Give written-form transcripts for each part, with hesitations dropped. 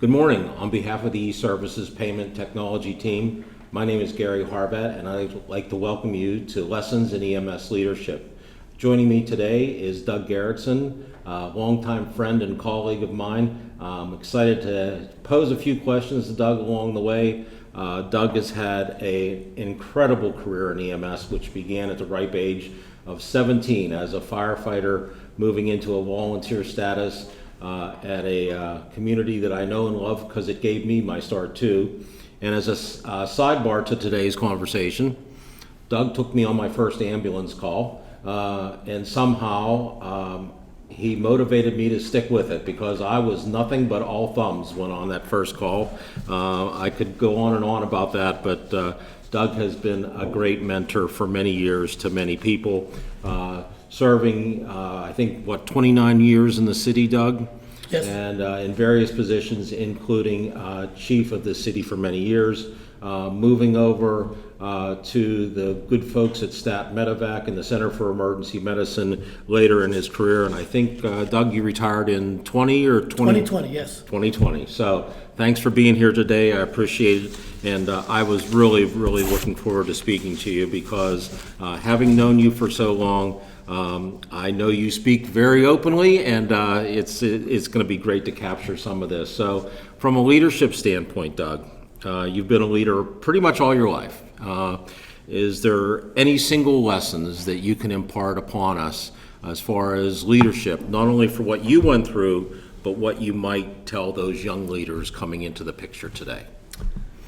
Good morning. On behalf of the eServices Payment Technology team, my name is Gary Harbat, and I'd like to welcome you to Lessons in EMS Leadership. Joining me today is Doug Garretson, a longtime friend and colleague of mine. I'm excited to pose a few questions to Doug along the way. Doug has had an incredible career in EMS, which began at the ripe age of 17 as a firefighter, moving into a volunteer status at a community that I know and love because it gave me my start too. And as a sidebar to today's conversation, Doug took me on my first ambulance call, and somehow he motivated me to stick with it because I was nothing but all thumbs when on that first call. I could go on and on about that, but Doug has been a great mentor for many years to many people. Serving, I think, 29 years in the city, Doug? Yes. And in various positions, including chief of the city for many years, moving over to the good folks at Stat Medevac and the Center for Emergency Medicine later in his career. And I think, Doug, you retired in 2020, yes. 2020. So thanks for being here today. I appreciate it. And I was really, really looking forward to speaking to you because having known you for so long, I know you speak very openly, and it's going to be great to capture some of this. So from a leadership standpoint, Doug, you've been a leader pretty much all your life. Is there any single lessons that you can impart upon us as far as leadership, not only for what you went through, but what you might tell those young leaders coming into the picture today?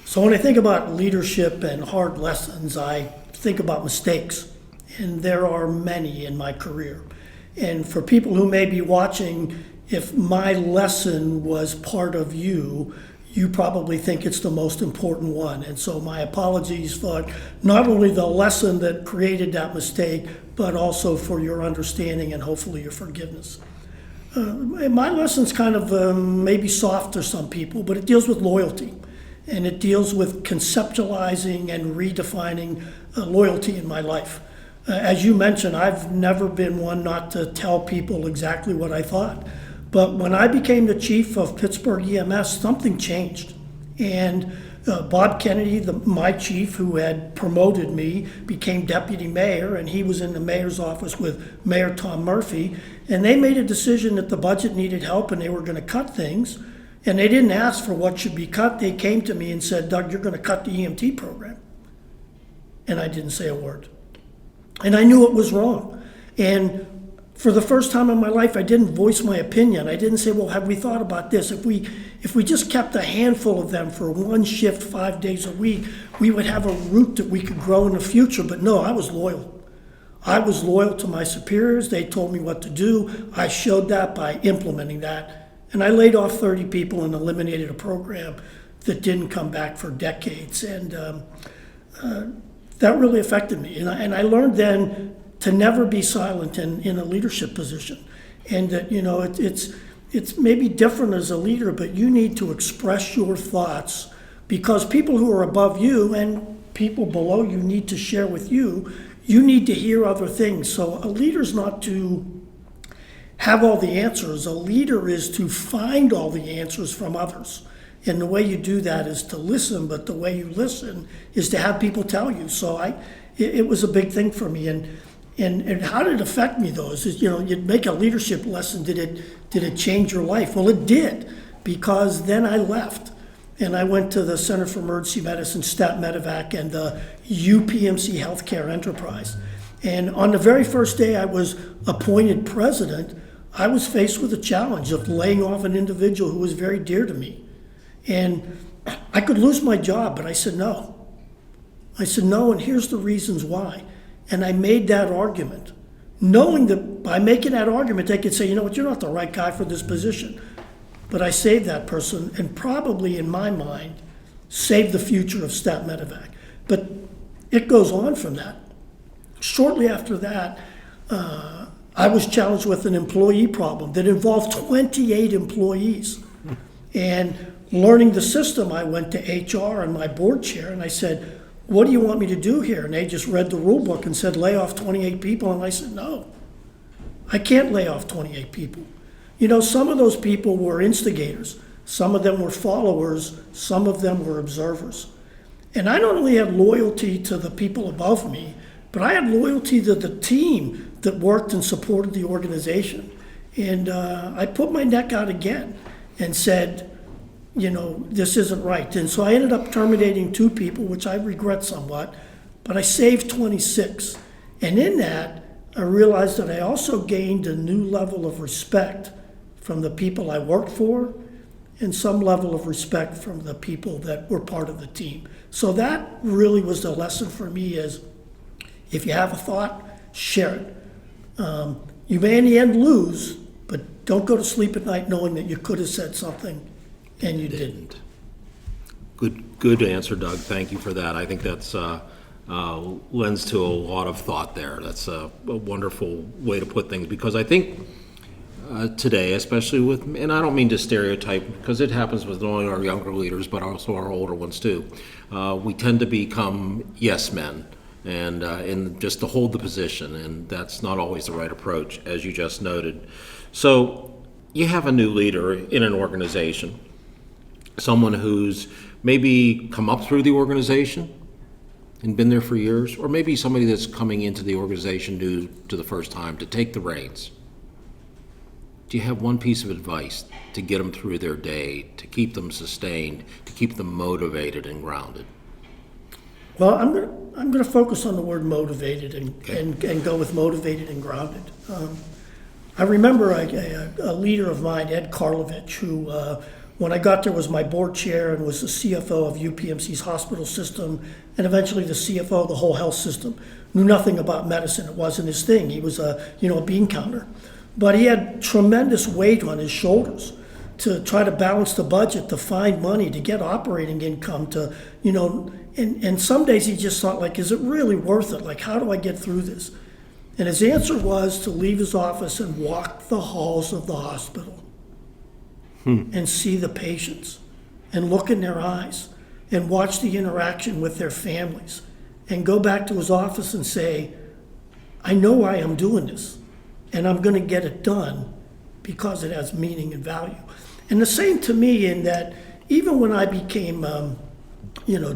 So when I think about leadership and hard lessons, I think about mistakes. And there are many in my career. And for people who may be watching, if my lesson was part of you, you probably think it's the most important one. And so my apologies for not only the lesson that created that mistake, but also for your understanding and hopefully your forgiveness. My lesson's kind of maybe soft to some people, but it deals with loyalty. And it deals with conceptualizing and redefining loyalty in my life. As you mentioned, I've never been one not to tell people exactly what I thought. But when I became the chief of Pittsburgh EMS, something changed. And Bob Kennedy, my chief, who had promoted me, became deputy mayor, and he was in the mayor's office with Mayor Tom Murphy. And they made a decision that the budget needed help and they were going to cut things. And they didn't ask for what should be cut. They came to me and said, Doug, you're going to cut the EMT program. And I didn't say a word. And I knew it was wrong. And for the first time in my life, I didn't voice my opinion. I didn't say, well, have we thought about this? If we just kept a handful of them for one shift 5 days a week, we would have a route that we could grow in the future. But no, I was loyal. I was loyal to my superiors. They told me what to do. I showed that by implementing that. And I laid off 30 people and eliminated a program that didn't come back for decades. And that really affected me. And I learned then to never be silent in a leadership position. And that, it's maybe different as a leader, but you need to express your thoughts because people who are above you and people below you need to share with you. You need to hear other things. So a leader's not to have all the answers. A leader is to find all the answers from others. And the way you do that is to listen, but the way you listen is to have people tell you. So it was a big thing for me. And how did it affect me though? Is you'd make a leadership lesson. Did it change your life? Well, it did, because then I left. And I went to the Center for Emergency Medicine, Stat Medevac, and the UPMC Healthcare Enterprise. And on the very first day I was appointed president, I was faced with a challenge of laying off an individual who was very dear to me. And I could lose my job, but I said no. I said no, and here's the reasons why. And I made that argument, knowing that by making that argument, they could say, you know what, you're not the right guy for this position. But I saved that person, and probably in my mind, saved the future of Stat Medevac. But it goes on from that. Shortly after that, I was challenged with an employee problem that involved 28 employees. And learning the system, I went to HR and my board chair and I said, what do you want me to do here? And they just read the rule book and said, lay off 28 people. And I said, no, I can't lay off 28 people. Some of those people were instigators. Some of them were followers, some of them were observers. And I not only had loyalty to the people above me, but I had loyalty to the team that worked and supported the organization. And I put my neck out again and said, this isn't right. And so I ended up terminating 2 people, which I regret somewhat, but I saved 26. And in that, I realized that I also gained a new level of respect from the people I worked for and some level of respect from the people that were part of the team. So that really was the lesson for me is if you have a thought, share it. You may in the end lose, but don't go to sleep at night knowing that you could have said something and you didn't. Good answer, Doug. Thank you for that. I think that's lends to a lot of thought there. That's a wonderful way to put things, because I think today, especially with, and I don't mean to stereotype, because it happens with not only our younger leaders, but also our older ones too. We tend to become yes men and just to hold the position, and that's not always the right approach, as you just noted. So you have a new leader in an organization, someone who's maybe come up through the organization and been there for years, or maybe somebody that's coming into the organization new to the first time to take the reins. Do you have one piece of advice to get them through their day, to keep them sustained, to keep them motivated and grounded? Well, I'm going to focus on the word motivated and go with motivated and grounded. I remember a leader of mine, Ed Karlovich, who when I got there was my board chair and was the CFO of UPMC's hospital system and eventually the CFO of the whole health system. Knew nothing about medicine. It wasn't his thing. He was a bean counter. But he had tremendous weight on his shoulders to try to balance the budget, to find money, to get operating income, and some days he just thought, like, is it really worth it? Like, how do I get through this? And his answer was to leave his office and walk the halls of the hospital and see the patients and look in their eyes and watch the interaction with their families and go back to his office and say, I know why I'm doing this. And I'm going to get it done because it has meaning and value. And the same to me in that even when I became,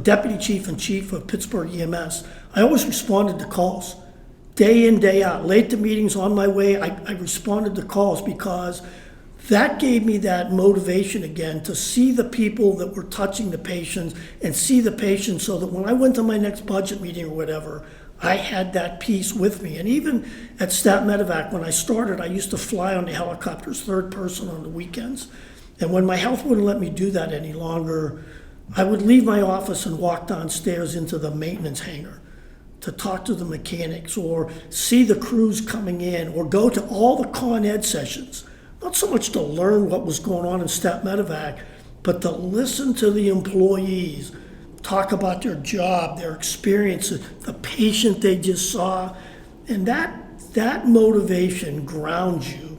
deputy chief and chief of Pittsburgh EMS, I always responded to calls, day in, day out. Late to meetings, on my way, I responded to calls because that gave me that motivation again to see the people that were touching the patients and see the patients so that when I went to my next budget meeting or whatever, I had that piece with me. And even at Stat Medevac, when I started, I used to fly on the helicopters, third person on the weekends. And when my health wouldn't let me do that any longer, I would leave my office and walk downstairs into the maintenance hangar to talk to the mechanics or see the crews coming in or go to all the Con Ed sessions. Not so much to learn what was going on in Stat Medevac, but to listen to the employees talk about their job, their experiences, the patient they just saw. And that motivation grounds you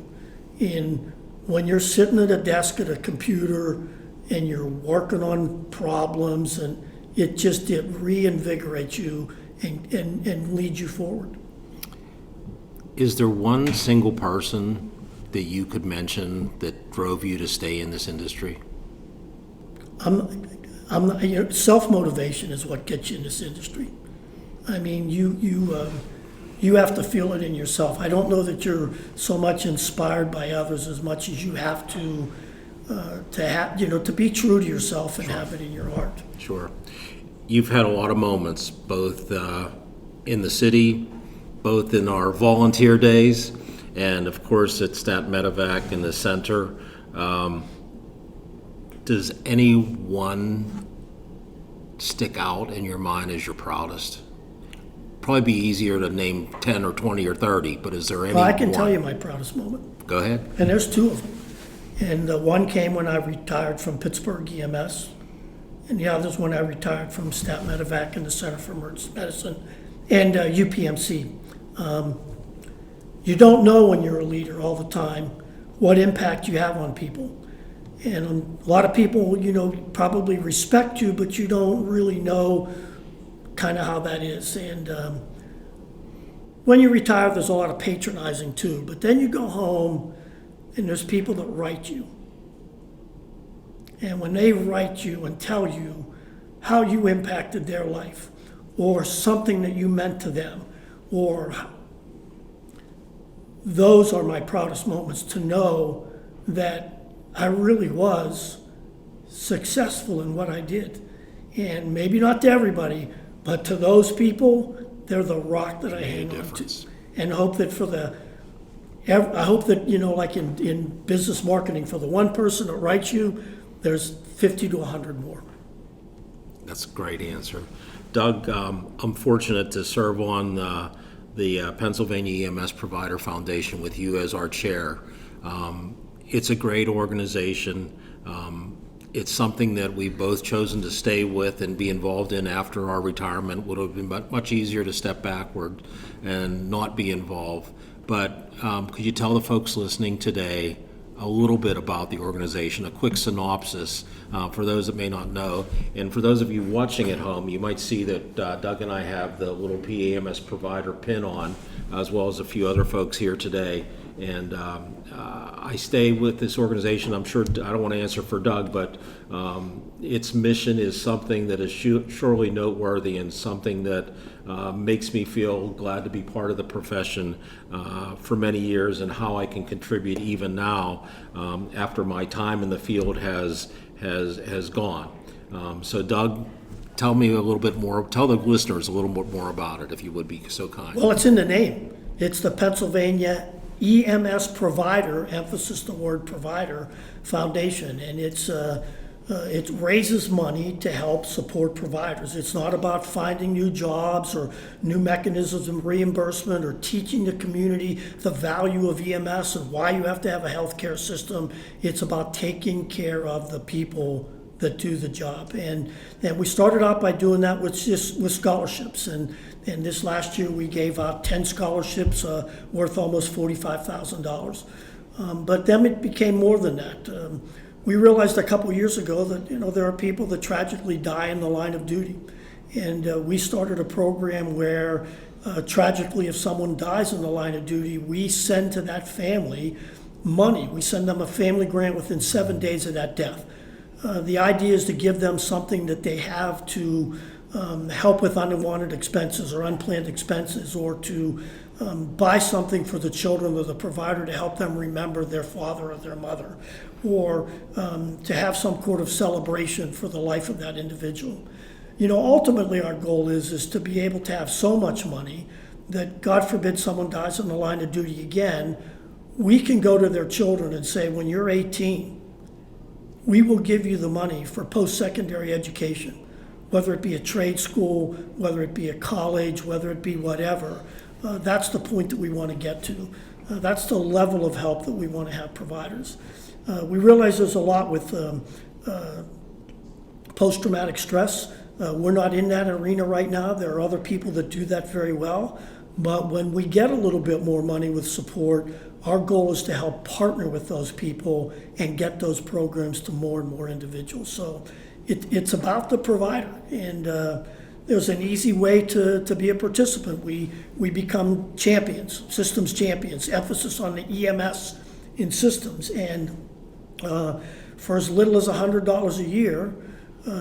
in when you're sitting at a desk at a computer and you're working on problems, and it reinvigorates you and leads you forward. Is there one single person that you could mention that drove you to stay in this industry? Self-motivation is what gets you in this industry. I mean, you have to feel it in yourself. I don't know that you're so much inspired by others as much as you have to be true to yourself and have it in your heart. Sure. You've had a lot of moments, both in the city, both in our volunteer days, and of course at Stat Medevac in the center. Does any one stick out in your mind as your proudest? Probably be easier to name 10 or 20 or 30, but is there any Well, I can one? tell you my proudest moment. Go ahead. And there's 2 of them. And the one came when I retired from Pittsburgh EMS, and the other's when I retired from Stat Medevac and the Center for Emergency Medicine and UPMC. You don't know when you're a leader all the time what impact you have on people. And a lot of people, probably respect you, but you don't really know kind of how that is. And when you retire, there's a lot of patronizing too. But then you go home, and there's people that write you. And when they write you and tell you how you impacted their life, or something that you meant to them, or those are my proudest moments, to know that I really was successful in what I did. And maybe not to everybody, but to those people, they're the rock that I hang on to. And hope that I hope that, like in business marketing, for the one person that writes you, there's 50 to 100 more. That's a great answer. Doug, I'm fortunate to serve on the Pennsylvania EMS Provider Foundation with you as our chair. It's a great organization. It's something that we've both chosen to stay with and be involved in after our retirement. Would have been much easier to step backward and not be involved. But could you tell the folks listening today a little bit about the organization, a quick synopsis for those that may not know? And for those of you watching at home, you might see that Doug and I have the little PAMS provider pin on, as well as a few other folks here today. And I stay with this organization. I'm sure, I don't want to answer for Doug, but its mission is something that is surely noteworthy and something that makes me feel glad to be part of the profession for many years, and how I can contribute even now after my time in the field has gone. So Doug, tell me a little bit more, tell the listeners a little bit more about it, if you would be so kind. Well, it's in the name. It's the Pennsylvania EMS Provider, emphasis the word provider, foundation, and it raises money to help support providers. It's not about finding new jobs or new mechanisms of reimbursement or teaching the community the value of EMS and why you have to have a healthcare system. It's about taking care of the people that do the job. And we started out by doing that with scholarships. And this last year we gave out 10 scholarships worth almost $45,000. But then it became more than that. We realized a couple years ago that there are people that tragically die in the line of duty. And we started a program where tragically, if someone dies in the line of duty, we send to that family money. We send them a family grant within 7 days of that death. The idea is to give them something that they have to help with unwanted expenses or unplanned expenses, or to buy something for the children of the provider to help them remember their father or their mother, or to have some sort of celebration for the life of that individual. Ultimately our goal is to be able to have so much money that, God forbid, someone dies in the line of duty again, we can go to their children and say, when you're 18, we will give you the money for post-secondary education, whether it be a trade school, whether it be a college, whether it be whatever. That's the point that we want to get to. That's the level of help that we want to have providers. We realize there's a lot with post-traumatic stress. We're not in that arena right now. There are other people that do that very well. But when we get a little bit more money with support, our goal is to help partner with those people and get those programs to more and more individuals. So it's about the provider, and there's an easy way to be a participant. We become champions, systems champions, emphasis on the EMS in systems. And for as little as $100 a year,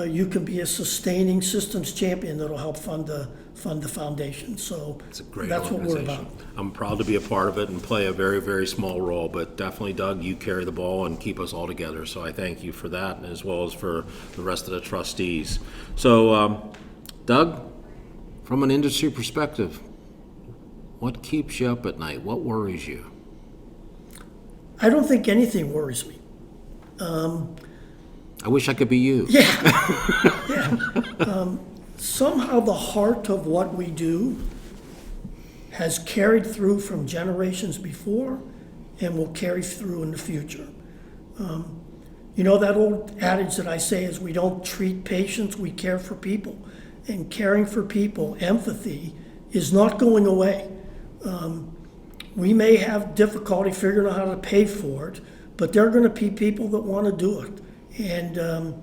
you can be a sustaining systems champion that'll help fund the foundation. So it's a great that's what we're organization. about. I'm proud to be a part of it and play a very, very small role, but definitely, Doug, you carry the ball and keep us all together. So I thank you for that, as well as for the rest of the trustees. So, Doug, from an industry perspective, what keeps you up at night? What worries you? I don't think anything worries me. I wish I could be you. Yeah. Somehow the heart of what we do has carried through from generations before and will carry through in the future. That old adage that I say is, we don't treat patients, we care for people. And caring for people, empathy, is not going away. We may have difficulty figuring out how to pay for it, but there are going to be people that want to do it. And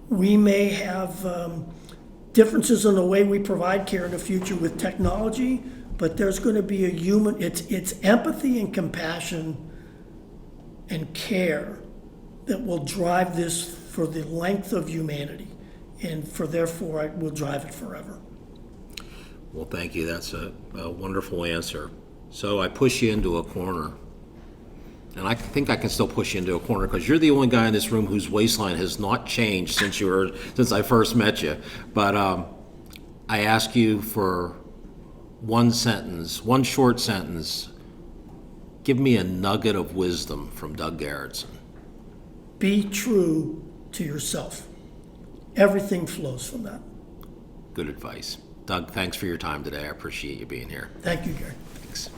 we may have differences in the way we provide care in the future with technology, but there's going to be a human, it's empathy and compassion and care that will drive this for the length of humanity, and therefore I will drive it forever. Well, thank you. That's a wonderful answer. So I push you into a corner. And I think I can still push you into a corner because you're the only guy in this room whose waistline has not changed since I first met you. But I ask you for one short sentence. Give me a nugget of wisdom from Doug Garretson. Be true to yourself. Everything flows from that. Good advice. Doug, thanks for your time today. I appreciate you being here. Thank you, Gary. Thanks.